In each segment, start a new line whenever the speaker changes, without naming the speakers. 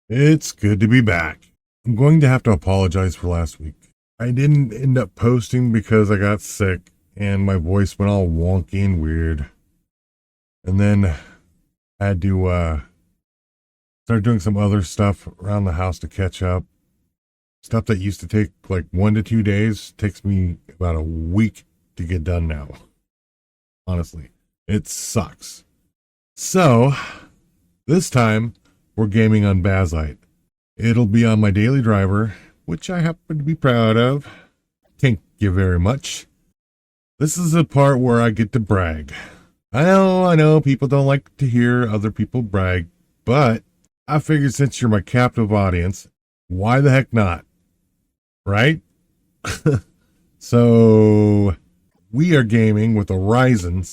It's good to be back. I'm going to have to apologize for last week. I didn't end up posting because I got sick and my voice went all wonky and weird. And then I had to start doing some other stuff around the house to catch up. Stuff that used to take like 1 to 2 days takes me about a week to get done now. Honestly, it sucks. So, this time, we're gaming on Bazzite. It'll be on my daily driver, which I happen to be proud of. Thank you very much. This is the part where I get to brag. I know, people don't like to hear other people brag, but I figured since you're my captive audience, why the heck not? Right? So, we are gaming with a Ryzen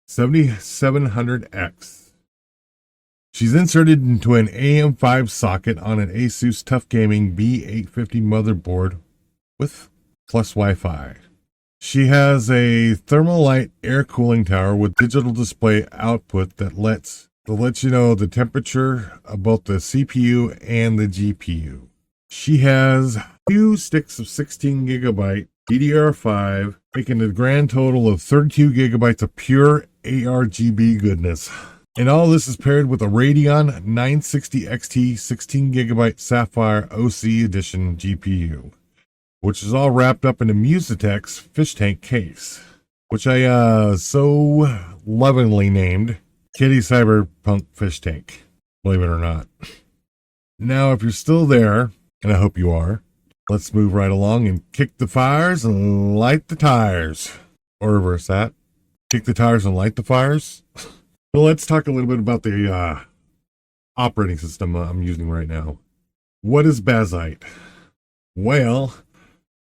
7700X. She's inserted into an AM5 socket on an Asus TUF Gaming B850 motherboard with plus Wi-Fi. She has a Thermalite air cooling tower with digital display output that lets you know the temperature of both the CPU and the GPU. She has 2 sticks of 16 gigabyte DDR5, making a grand total of 32 gigabytes of pure ARGB goodness. And all this is paired with a Radeon 960xt 16 gigabyte Sapphire OC Edition GPU, which is all wrapped up in a Musitek's fish tank case, which I so lovingly named Kitty Cyberpunk Fish Tank, believe it or not. Now, if you're still there, and I hope you are, let's move right along and kick the fires and light the tires. Or reverse that. Kick the tires and light the fires. Well, let's talk a little bit about the operating system I'm using right now. What is Bazzite? Well,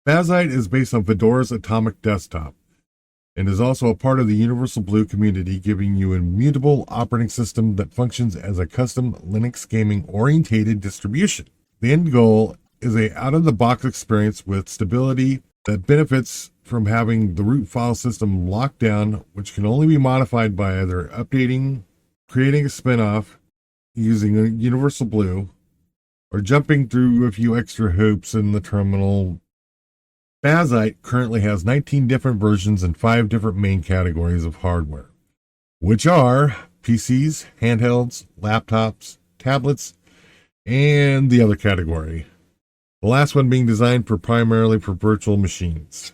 Bazzite is based on Fedora's Atomic Desktop and is also a part of the Universal Blue community, giving you an immutable operating system that functions as a custom Linux gaming orientated distribution. The end goal is a out-of-the-box experience with stability that benefits from having the root file system locked down, which can only be modified by either updating, creating a spin-off using a Universal Blue, or jumping through a few extra hoops in the terminal. Bazzite currently has 19 different versions and 5 different main categories of hardware, which are PCs, handhelds, laptops, tablets, and the other category. The last one being designed primarily for virtual machines.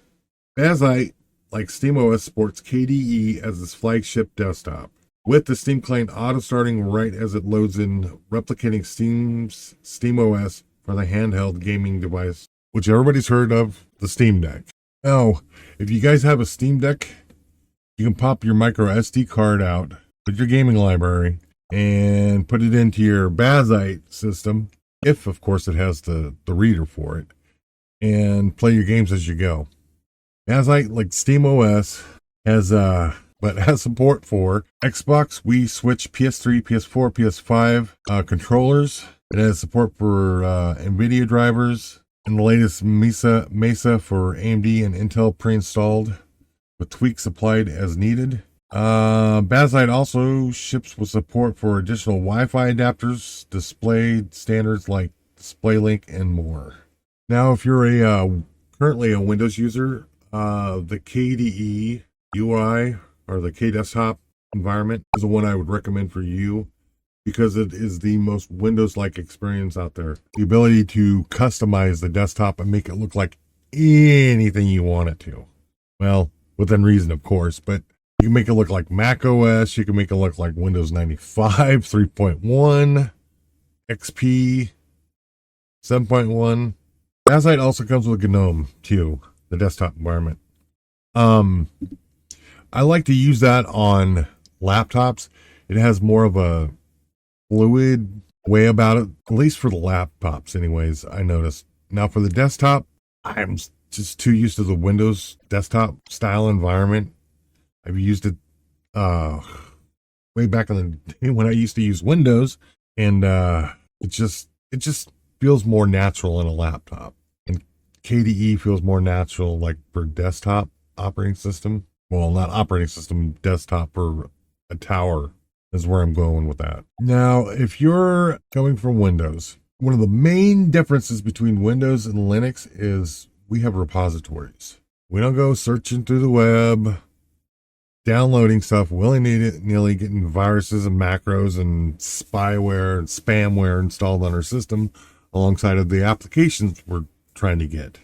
Bazzite, like SteamOS, sports KDE as its flagship desktop, with the Steam client auto-starting right as it loads in, replicating Steam's SteamOS for the handheld gaming device, which everybody's heard of, the Steam Deck. Now, if you guys have a Steam Deck, you can pop your micro SD card out with your gaming library and put it into your Bazzite system, if of course it has the reader for it, and play your games as you go. Bazzite, like SteamOS, has support for Xbox, Wii, Switch, PS3, PS4, PS5 controllers. It has support for NVIDIA drivers and the latest Mesa for AMD and Intel pre-installed, with tweaks applied as needed. Bazzite also ships with support for additional Wi-Fi adapters, display standards like DisplayLink, and more. Now, if you're currently a Windows user, the KDE UI or the KDesktop environment is the one I would recommend for you because it is the most Windows-like experience out there. The ability to customize the desktop and make it look like anything you want it to. Well, within reason, of course, but you can make it look like Mac OS. You can make it look like Windows 95, 3.1, XP, 7.1. Bazzite also comes with GNOME too, the desktop environment. I like to use that on laptops. It has more of a fluid way about it, at least for the laptops anyways, I noticed. Now for the desktop, I'm just too used to the Windows desktop style environment. I've used it way back in the day when I used to use Windows, and it just feels more natural in a laptop. And KDE feels more natural, like for desktop operating system. Well, not operating system, desktop or a tower is where I'm going with that. Now, if you're going from Windows, one of the main differences between Windows and Linux is we have repositories. We don't go searching through the web, downloading stuff willy-nilly, getting viruses and macros and spyware and spamware installed on our system alongside of the applications we're trying to get.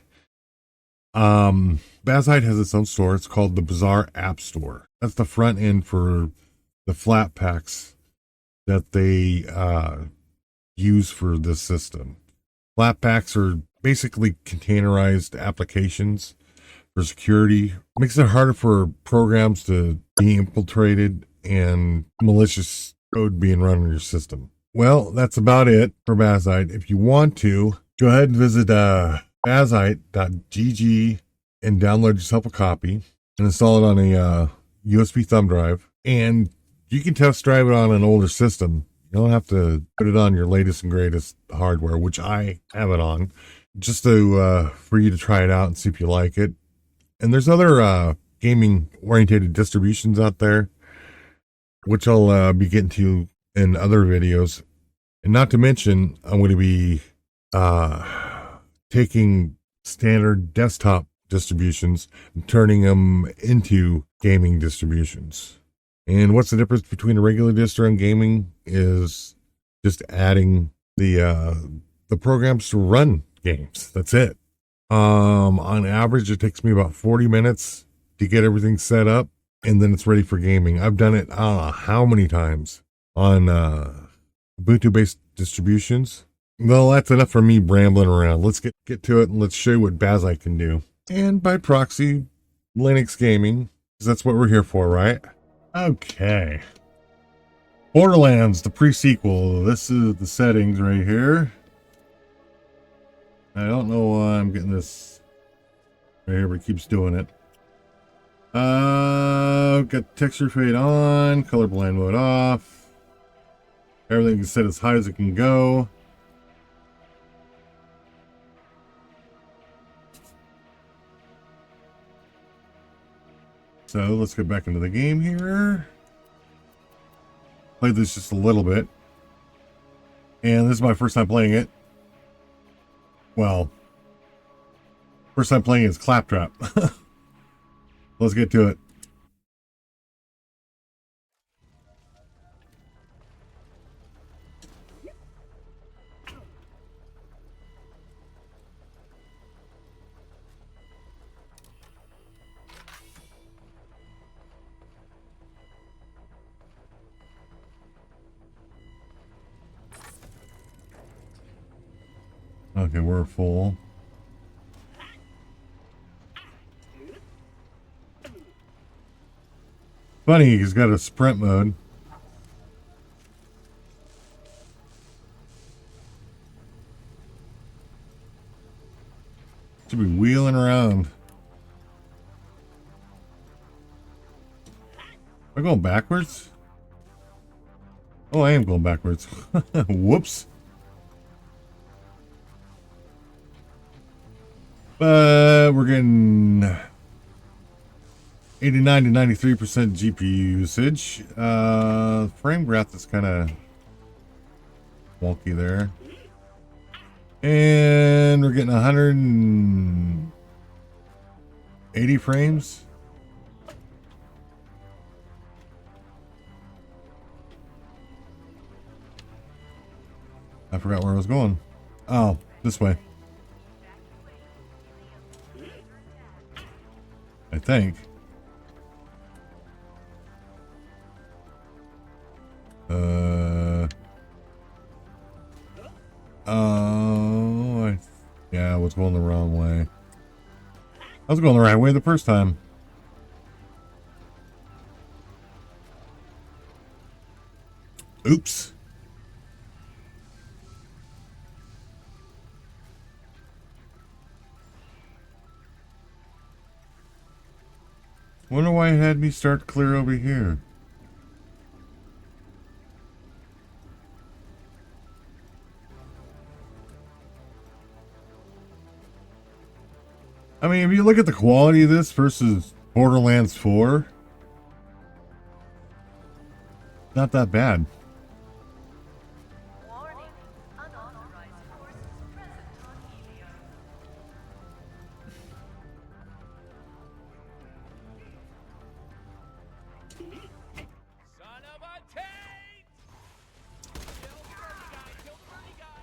Bazzite has its own store. It's called the Bazaar App Store. That's the front end for the flat packs that they use for this system. Flat packs are basically containerized applications for security. Makes it harder for programs to be infiltrated and malicious code being run on your system. Well, that's about it for Bazzite. If you want to, go ahead and visit bazzite.gg and download yourself a copy and install it on a USB thumb drive. And you can test drive it on an older system. You don't have to put it on your latest and greatest hardware, which I have it on, just to for you to try it out and see if you like it. And there's other gaming oriented distributions out there, which I'll be getting to in other videos. And not to mention, I'm going to be taking standard desktop distributions and turning them into gaming distributions. And what's the difference between a regular distro and gaming is just adding the programs to run games. That's it. On average, it takes me about 40 minutes to get everything set up, and then it's ready for gaming. I've done it, I don't know how many times on Ubuntu-based distributions. Well, that's enough for me rambling around. Let's get to it, and let's show you what Bazzite can do. And by proxy, Linux gaming, because that's what we're here for, right? Okay. Borderlands, the pre-sequel. This is the settings right here. I don't know why I'm getting this right here, but it keeps doing it. Got texture fade on, color blend mode off. Everything is set as high as it can go. So let's get back into the game here. Played this just a little bit. And this is my first time playing it. Well, first time playing is Claptrap. Let's get to it. Okay, we're full. Funny, he's got a sprint mode. Should be wheeling around. Am I going backwards? Oh, I am going backwards. Whoops. But we're getting 89 to 93% GPU usage. Frame graph is kind of wonky there. And we're getting 180 frames. I forgot where I was going. Oh, this way. I think. Yeah, I was going the wrong way. I was going the right way the first time. Oops. Wonder why it had me start clear over here. I mean, if you look at the quality of this versus Borderlands 4, Not that bad.
Warning, unauthorized forces present on Helios.
Son of a taint! Kill the birdie guy! Kill the birdie guy!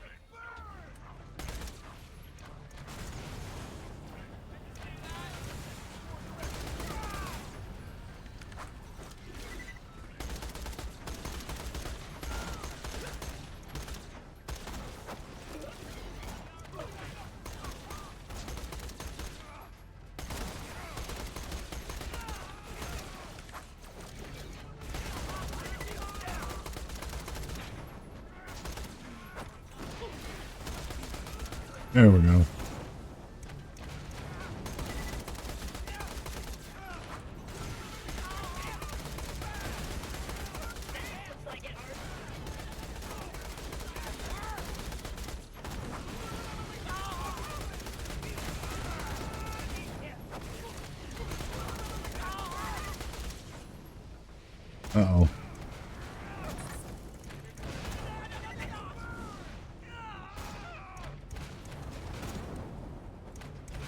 There we go. Uh-oh.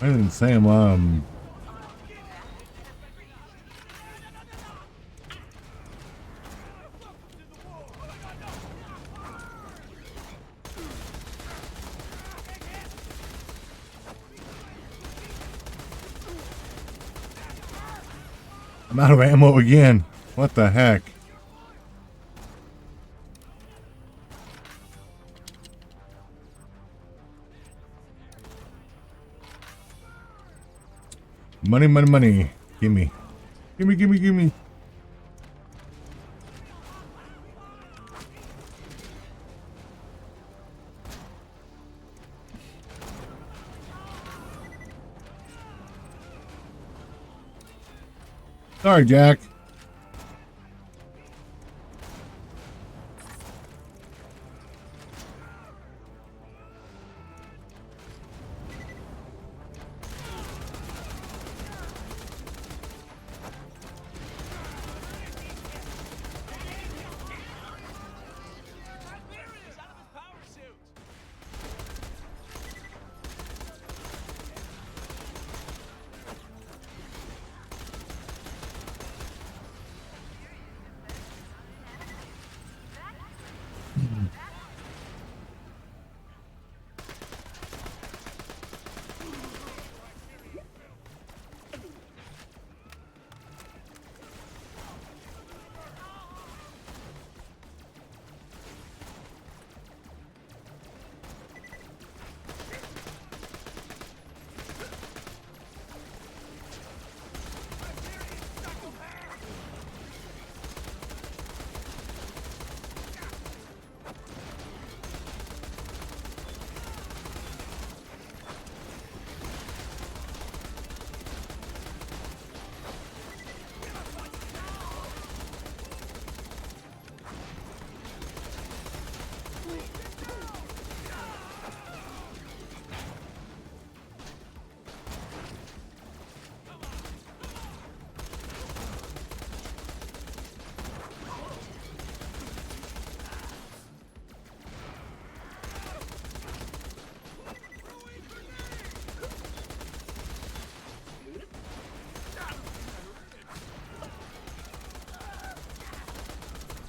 I didn't say him, I'm out of ammo again. What the heck? Money, money, money. Gimme. Gimme, gimme, gimme. Sorry, Jack.
He's out of his power suit!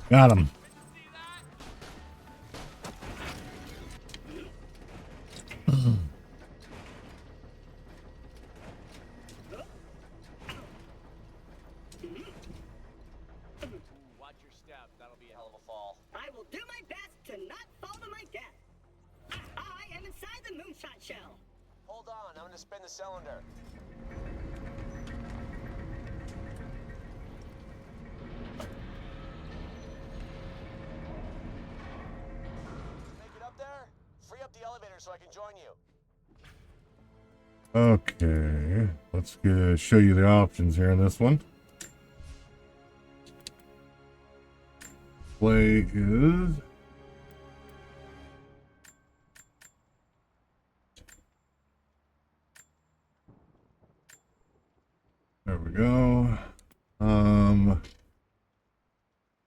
Got him.
Watch your step. That'll be a hell of a fall.
I will do my best to not fall to my death. I am inside the moonshot shell.
Hold on. I'm gonna spin the cylinder. Make it up there? Free up the elevator so I can join you.
Okay. Let's show you the options here in this one. Play is... There we go.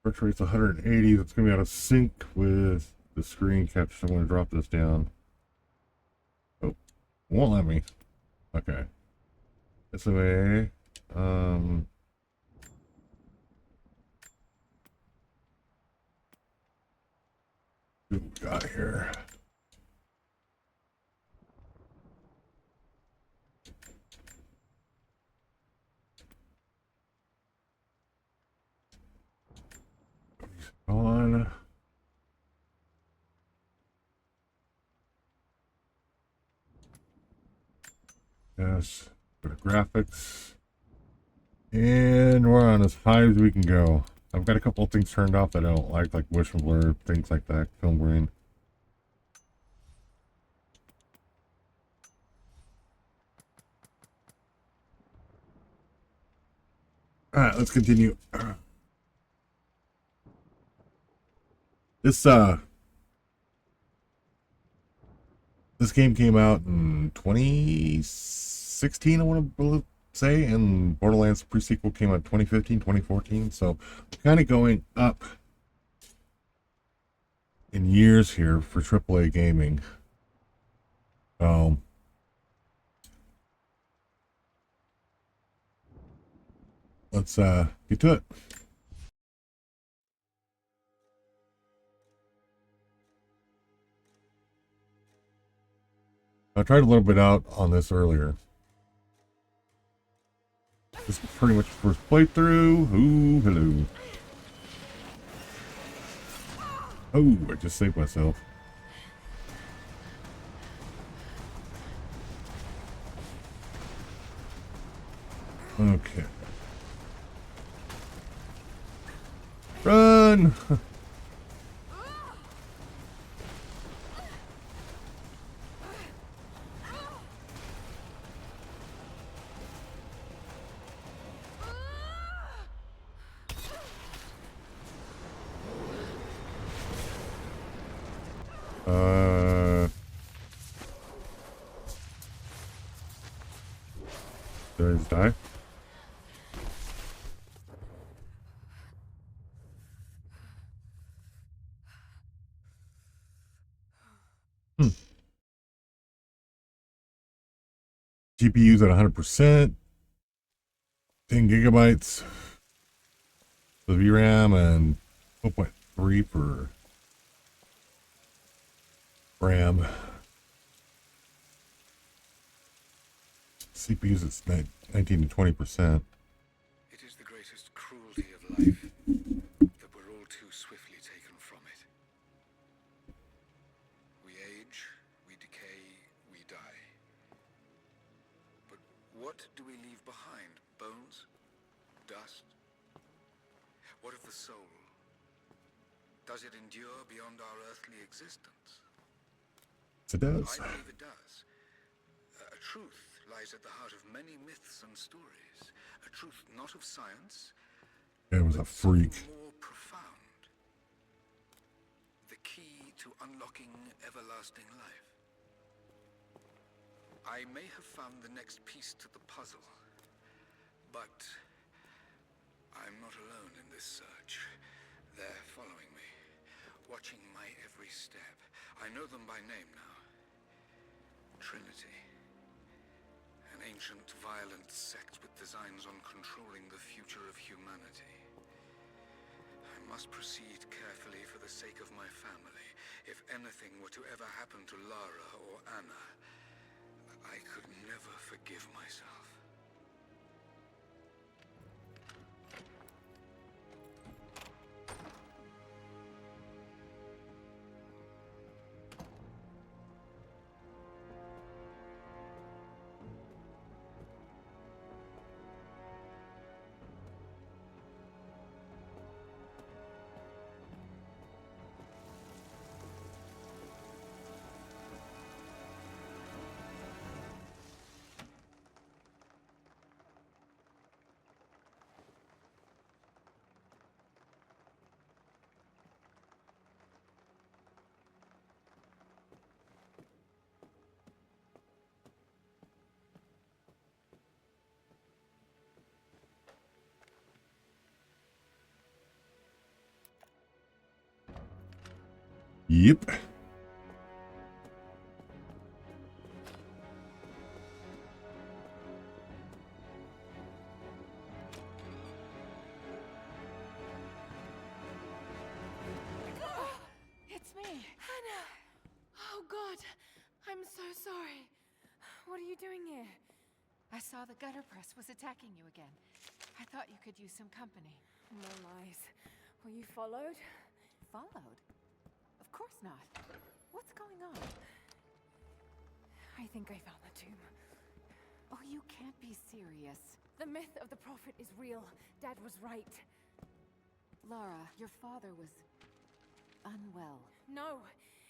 refresh rate's 180. That's going to be out of sync with the screen capture. I'm going to drop this down. Oh, won't let me. Okay. SMA. What we got here? On. Yes. Go to graphics. And we're on as high as we can go. I've got a couple of things turned off that I don't like motion blur, things like that, film grain. Alright, let's continue. This game came out in 2016, I want to say, and Borderlands pre-sequel came out 2015, 2014, so kind of going up in years here for AAA gaming. Let's get to it. I tried a little bit out on this earlier. This is pretty much first playthrough. Ooh, hello. Oh, I just saved myself. Okay. Run! Did I just die? GPU's at 100%. 10 gigabytes. The VRAM and 4.3 for RAM. CPU's at 19 to 20%.
It is the greatest cruelty of life that we're all too swiftly taken from it. We age, we decay, we die. But what do we leave behind? Bones? Dust? What of the soul? Does it endure beyond our earthly existence?
It does.
I believe it does. A truth lies at the heart of many myths and stories. A truth not of science.
It was a freak.
More profound. The key to unlocking everlasting life. I may have found the next piece to the puzzle, but I'm not alone in this search. They're following me, watching my every step. I know them by name now. Trinity. An ancient, violent sect with designs on controlling the future of humanity. I must proceed carefully for the sake of my family. If anything were to ever happen to Lara or Anna, I could never forgive myself.
Yep.
It's me. Hannah! Oh, God. I'm so sorry. What are you doing here?
I saw the gutter press was attacking you again. I thought you could use some company.
No lies. Were you followed?
Followed? Of course not. What's going on?
I think I found the tomb.
Oh, you can't be serious.
The myth of the prophet is real. Dad was right.
Laura, your father was unwell.
No,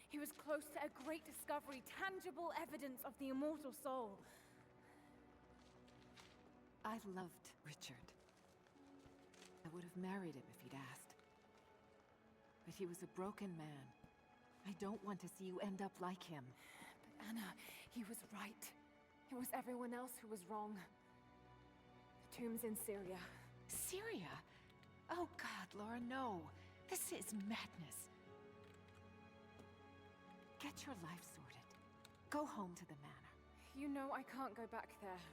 he was close to a great discovery, tangible evidence of the immortal soul.
I loved Richard. I would have married him if he'd asked. But he was a broken man. I don't want to see you end up like him.
But Anna, he was right. It was everyone else who was wrong. The tomb's in Syria.
Syria? Oh God, Laura, no. This is madness. Get your life sorted. Go home to the manor.
You know I can't go back there.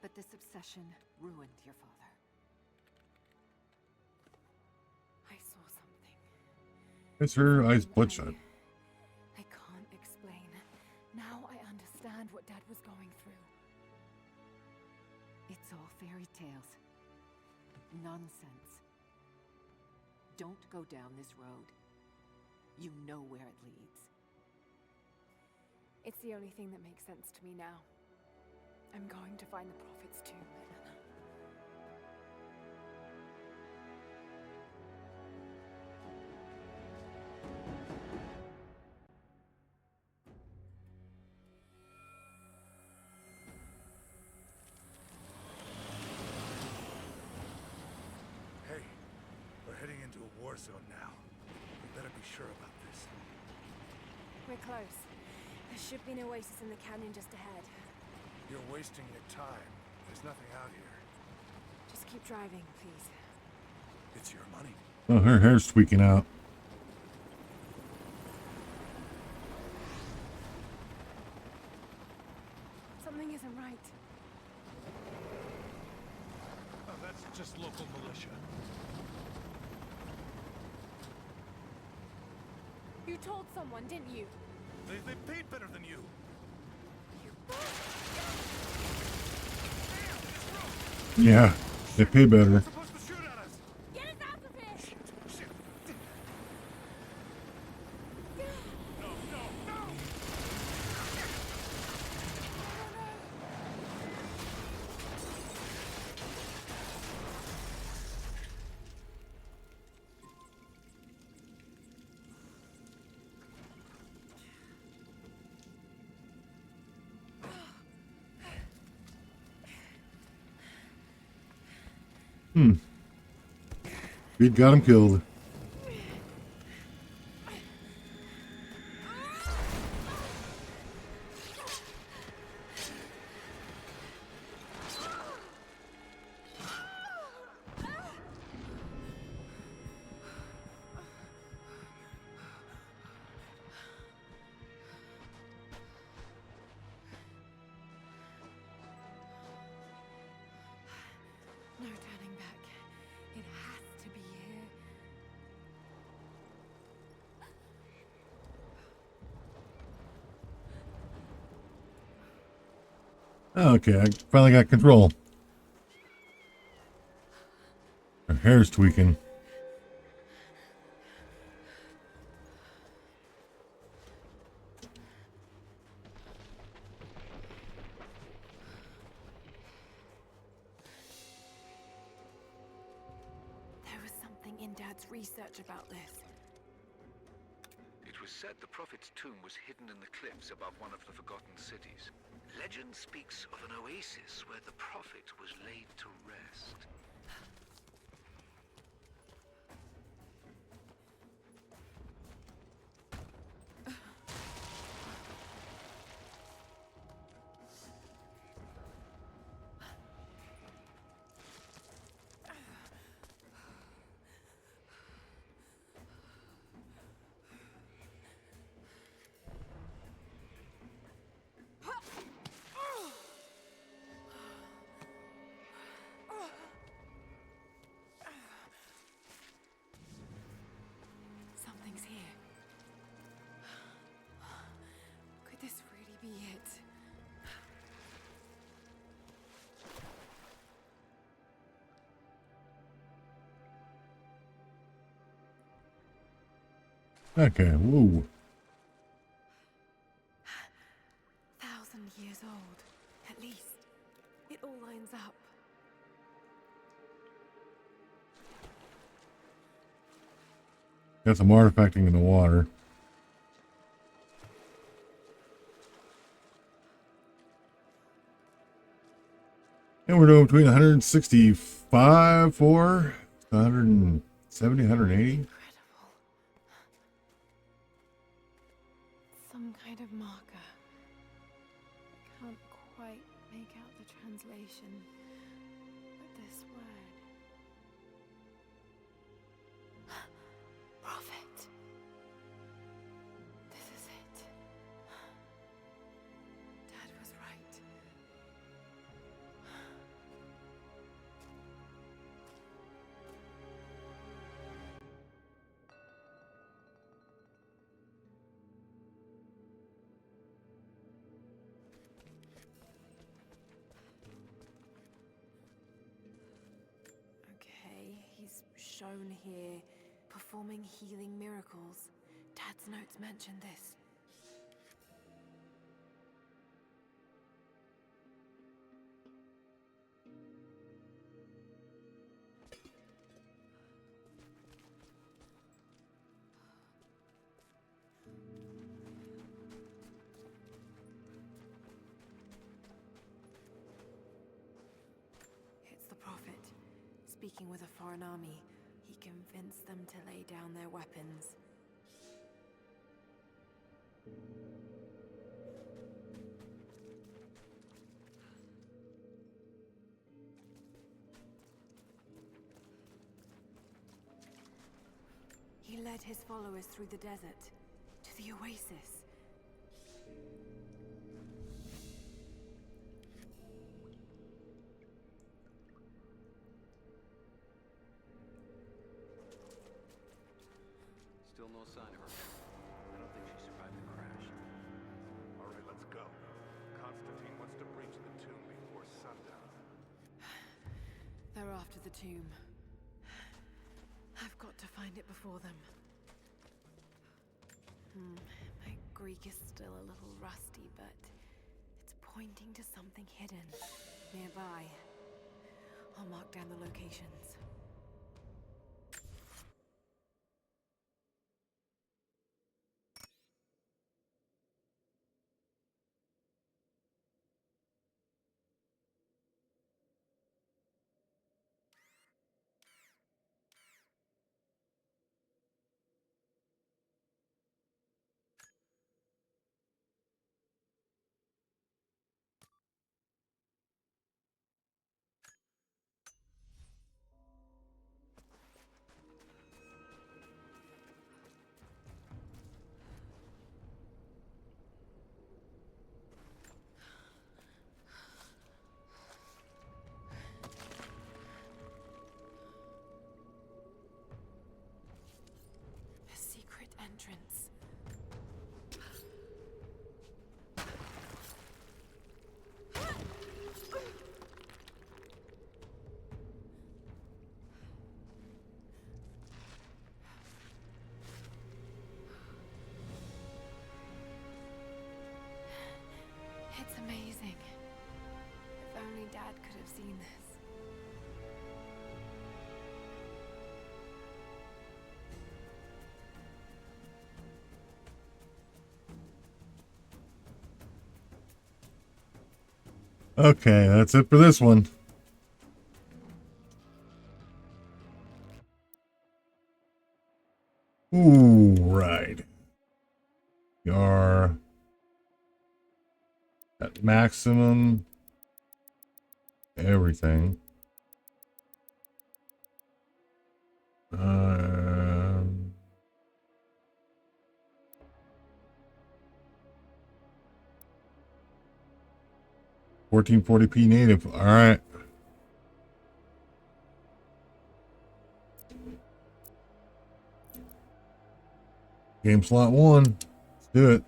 But this obsession ruined your father.
I saw something.
It's her eyes bloodshot.
I can't explain. Now I understand what Dad was going through.
It's all fairy tales. Nonsense. Don't go down this road. You know where it leads.
It's the only thing that makes sense to me now. I'm going to find the prophet's tomb, Anna.
Hey, we're heading into a war zone now. We better be sure about this.
We're close. There should be an oasis in the canyon just ahead.
You're wasting your time. There's nothing out here.
Just keep driving, please.
It's your money.
Oh, her hair's tweaking out.
Something isn't right.
Oh, that's just local militia.
You told someone, didn't you?
They paid better than you.
Yeah, they pay better.
You're supposed to shoot at us.
Get us out of here!
Shit. No, no, no!
Reed got him killed.
No turning back. It has to be here.
Okay, I finally got control. Her hair's tweaking.
There was something in Dad's research about this.
It was said the prophet's tomb was hidden in the cliffs above one of the forgotten cities. Legend speaks of an oasis where the prophet was laid to rest.
Okay, woo.
1,000 years old, at least. It all lines up.
Got some artifacting in the water. And we're doing between 165 for 170, 180.
Incredible. Some kind of marker. I can't quite make out the translation. But this word. Prophet. This is it. Dad was right. Okay, he's shown here performing healing miracles. Dad's notes mention this. It's the Prophet, speaking with a foreign army. He convinced them to lay down their weapons. He led his followers through the desert, to the oasis.
Still no sign of her. I don't think she survived the crash.
All right, let's go. Constantine wants to breach the tomb before sundown.
They're after the tomb. I've got to find it before them. My Greek is still a little rusty, but it's pointing to something hidden nearby. I'll mark down the locations. A secret entrance. It's amazing. If only Dad could have seen this.
Okay, that's it for this one. Ooh, right. We are at maximum everything. 1440p native. All right. Game slot 1. Let's do it.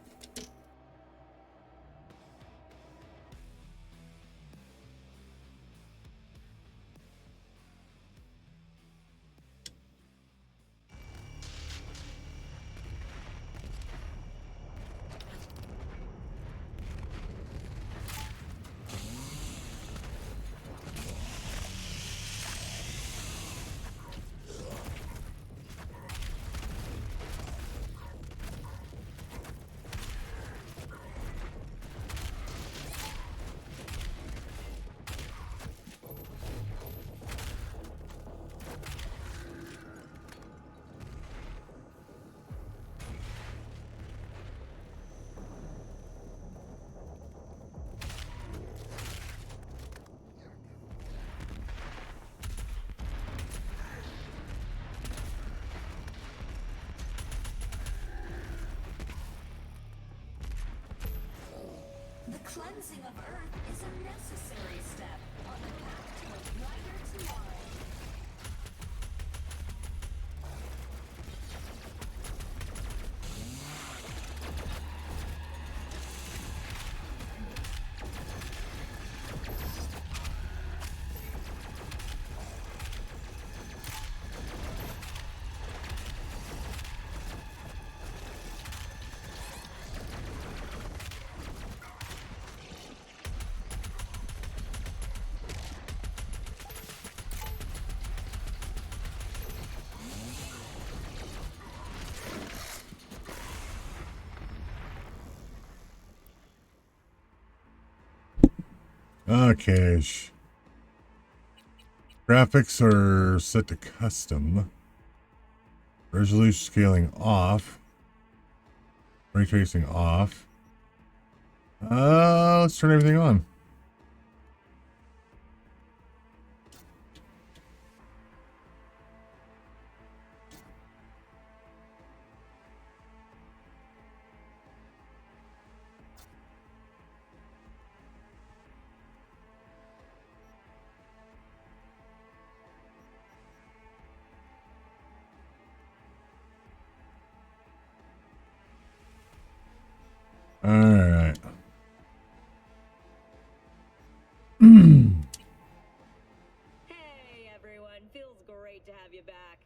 cleansing of Earth is a necessary step on the path to a brighter tomorrow.
Okay. Graphics are set to custom. Resolution scaling off. Ray tracing off. Let's turn everything on. All right.
Hey everyone, feels great to have you back.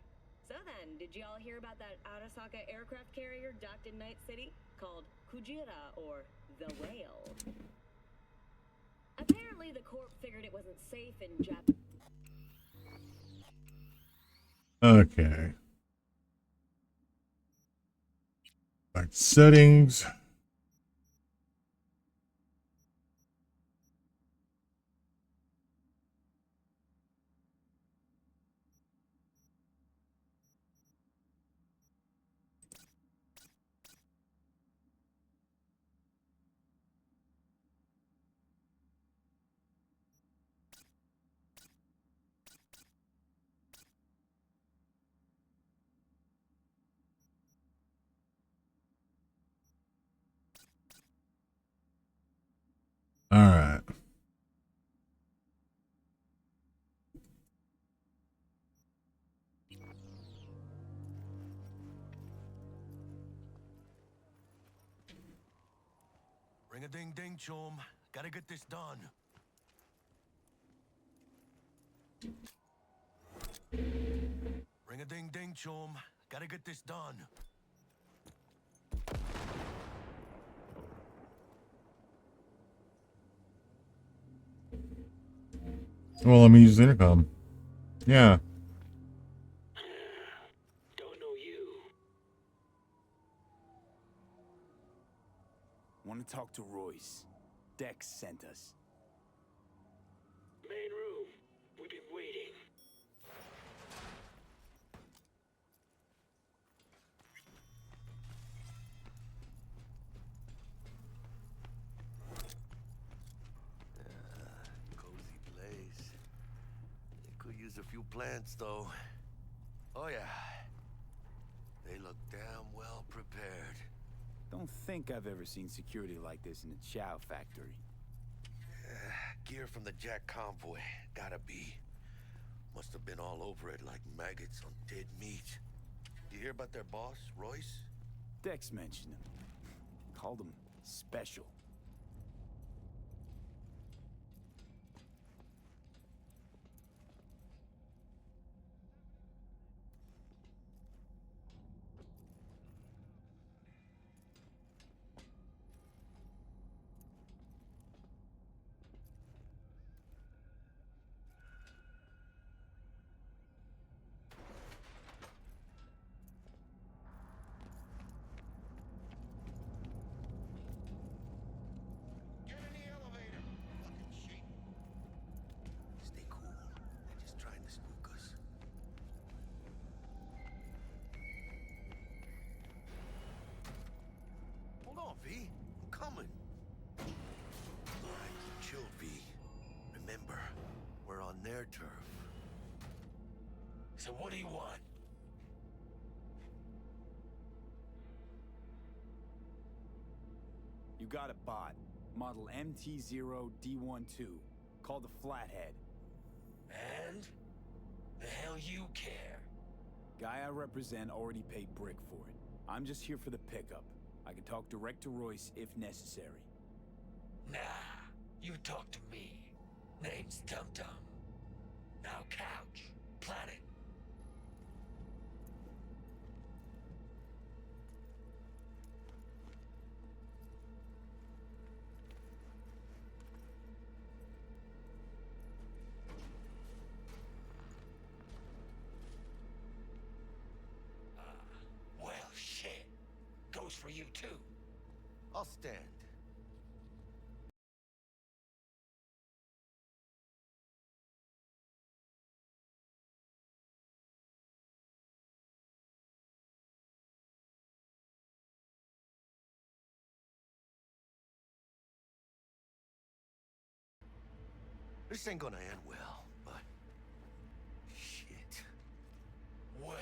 So then, did y'all hear about that Arasaka aircraft carrier docked in Night City called Kujira or the Whale? Apparently the Corp figured it wasn't safe in Japan.
Okay. Back to settings. All right.
Ring a ding ding, chum. Gotta get this done. Ring a ding ding, chum. Gotta get this done.
Well, let me use the intercom. Yeah.
Don't know you.
Want to talk to Royce. Dex sent us.
Main room. We've been waiting.
Cozy place. They could use a few plants, though. Oh, yeah. They look damn well prepared.
Don't think I've ever seen security like this in a chow factory.
Gear from the Jack convoy. Gotta be. Must have been all over it like maggots on dead meat. You hear about their boss, Royce?
Dex mentioned him. Called him special.
Get in the elevator. Fucking sheep. Stay cool. They're just trying to spook us. Hold on, V. I'm coming. All right, chill, V. Remember, we're on their turf.
So what do you want?
You got a bot. Model MT0D12, called the Flathead.
And? The hell you care?
Guy I represent already paid Brick for it. I'm just here for the pickup. I can talk direct to Royce if necessary.
Nah, you talk to me. Name's Dum Dum. Now couch, planet. Well, shit. Goes for you too.
I'll stand. This ain't gonna end well, but... shit.
Well,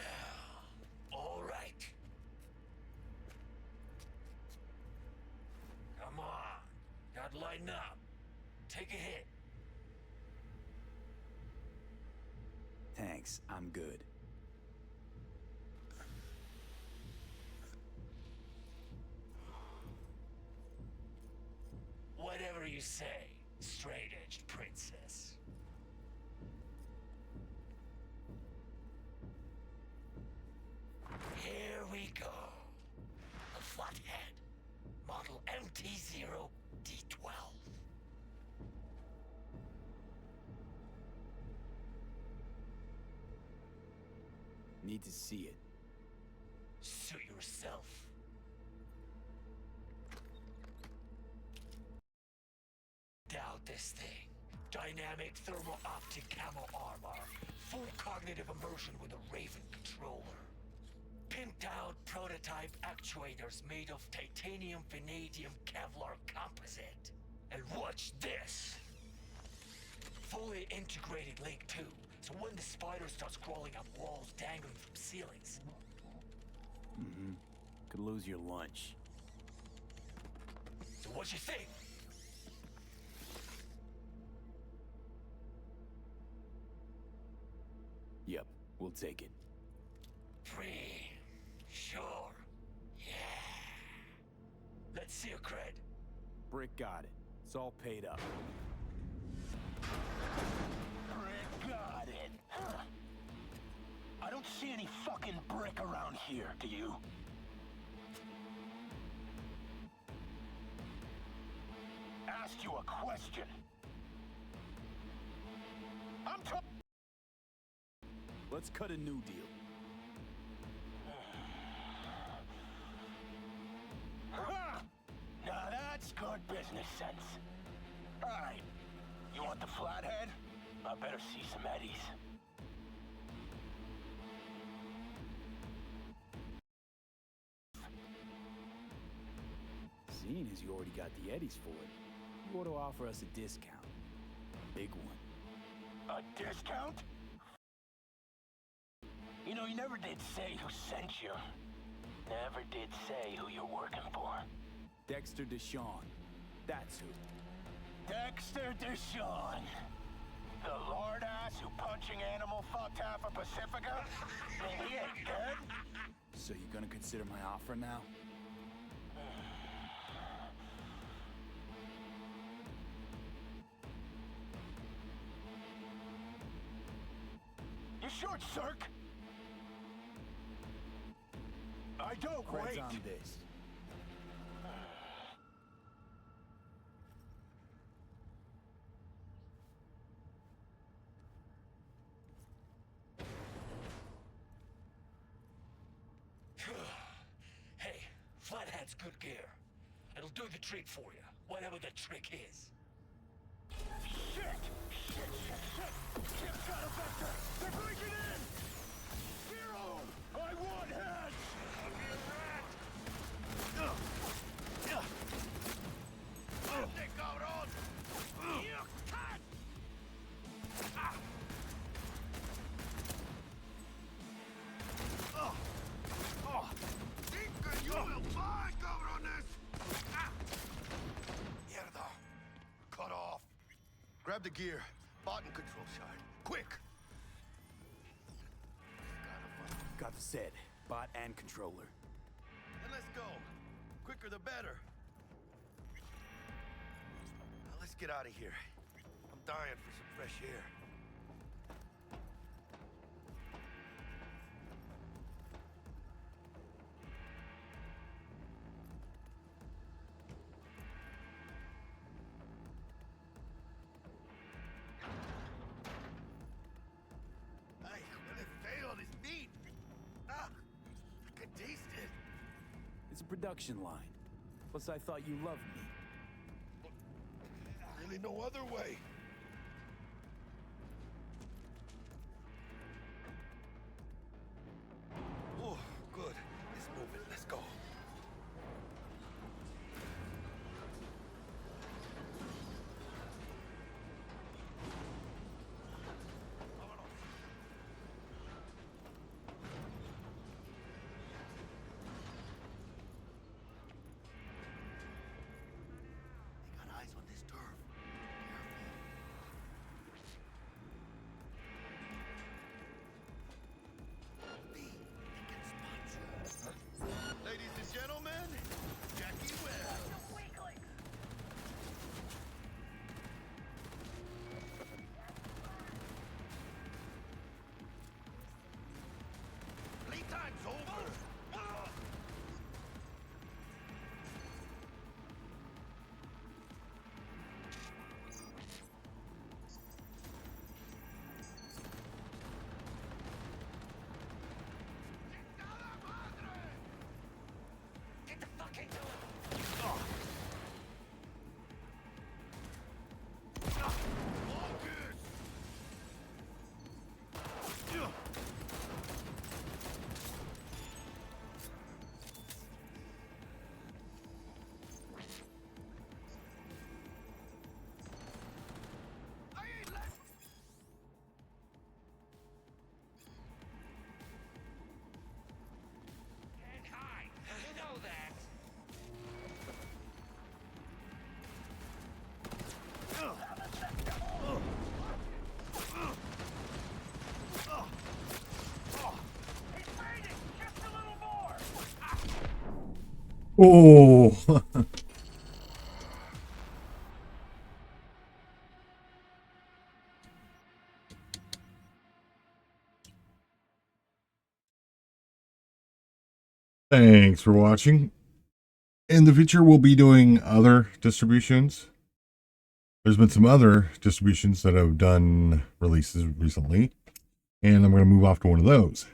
all right. Come on. Gotta lighten up. Take a hit.
Thanks, I'm good.
Whatever you say, straight-edged princess. Here we go. A Flathead. Model MT0D12.
Need to see it.
Suit yourself. Doubt this thing. Dynamic thermal optic camo armor. Full cognitive immersion with a Raven controller. Pimped out prototype actuators made of titanium, vanadium, Kevlar composite. And watch this! Fully integrated link too, so when the spider starts crawling up walls dangling from ceilings.
Mm-hmm. Could lose your lunch.
So what you think?
Yep, we'll take it.
Sure. Yeah. Let's see your cred.
Brick got it. It's all paid up.
Brick got it. Huh. I don't see any fucking brick around here, do you? Asked you a question.
Let's cut a new deal.
Now that's good business sense. All right, you want the Flathead? I better see some eddies.
Seeing as you already got the eddies for it, you ought to offer us a discount. A big one.
A discount? You know, you never did say who sent you. Never did say who you're working for.
Dexter Deshawn. That's who.
Dexter Deshawn. The lord ass who punching animal fucked half of Pacifica? He ain't dead.
So you gonna consider my offer now?
You short, Cirque? I don't
Cred's
wait.
on this.
Hey, Flathead's good gear. It'll do the trick for you, whatever the trick is.
Shit! Ship's got a vector! They're breaking in! Zero! I want heads! I'll be a rat! Este cabrón! You cut! You will find, cabrones! Mierda!
Grab the gear. Bot and control shard. Quick!
Got the set. Bot and controller.
And let's go. Quicker the better. Now let's get out of here. I'm dying for some fresh air.
It's a production line. Plus, I thought you loved me.
Really no other way. Oh, good. It's moving. Let's go. Ladies and gentlemen, Jackie Webb. Playtime's over.
Get the fucking door! Can't hide. You know that.
Oh. Thanks for watching. In the future, we'll be doing other distributions. There's been some other distributions that have done releases recently, and I'm going to move off to one of those.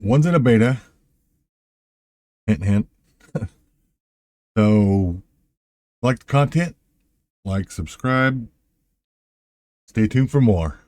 One's in a beta. Hint, hint. So, like the content, like, subscribe. Stay tuned for more.